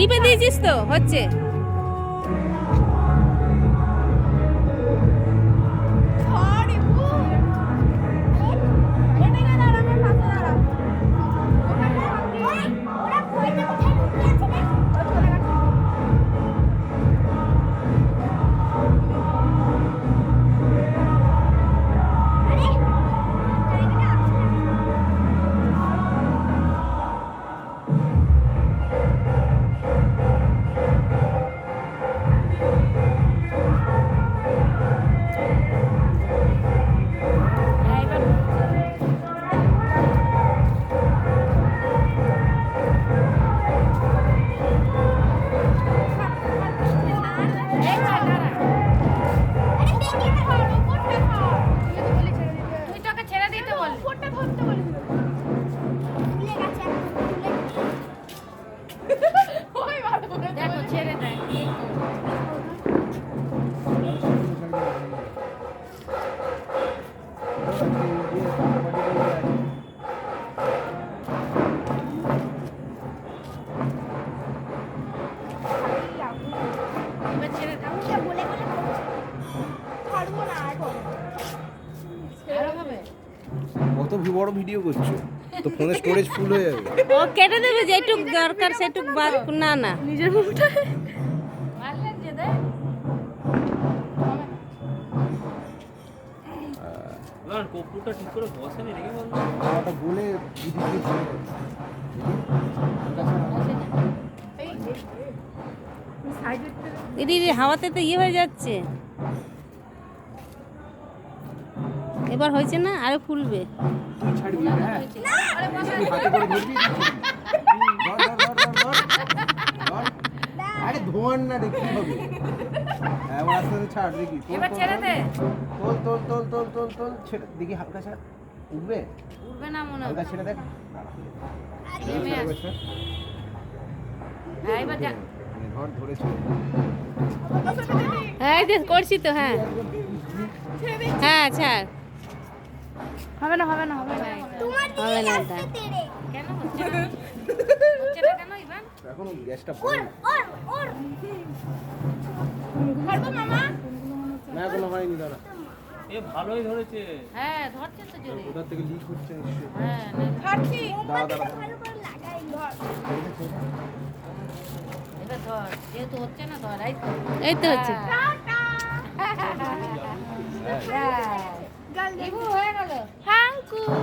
টিপে দিয়েছিস তো হচ্ছে। কত বড় ভিডিও করছো তো ফোনের স্টোরেজ ফুল হয়ে যাবে। ও কেটে দেবে যেটুক দরকার সেটুক বাদ। না না নিজের মুখটা কপুরটা ঠিক করে বসেনি রেখে বলতো ওটা বলে দিদি হাওয়াতে তো ইয়ে হয়ে যাচ্ছে। এবার হয়েছে না, আরো ফুলবে। তুই ছাড়বি না, হ্যাঁ তুই হাতে করে ধরবি। ধর ধর ধর ধর ধর ধর। আরে ধোন না দেখি হবে। হ্যাঁ ওর আস্তে আস্তে ছাড় দেখি। এবার ছেড়ে দে। তোল তোল তোল তোল তোল তোল ছেড়ে দেখি হালকা ছাড়। উঠবে উঠবে না মনে হয়। হালকা ছেড়ে দেখ। নেমে আসছে। হ্যাঁ এবার যা। ধর ধরে ছেড়ে। হ্যাঁ এই যে করছি তো। হ্যাঁ হ্যাঁ ছাড়। হবে না হবে না হবে না হবে না এটা। কেন হচ্ছে না হচ্ছে না কেন ইভান এখন গ্যাসটা বন্ধ। ধরবো মামা না এখনো হয়নি দাদা। এ ভালোই ধরেছে হ্যাঁ ধরছে তো জোরে ওটার থেকে লিক হচ্ছে নিশ্চয়ই। হ্যাঁ ধরছি। দাঁড়া দাঁড়া এবার ধর যেহেতু হচ্ছে না ধর এই তো এই তো হচ্ছে। হয়ে গেল থ্যাংক ইউ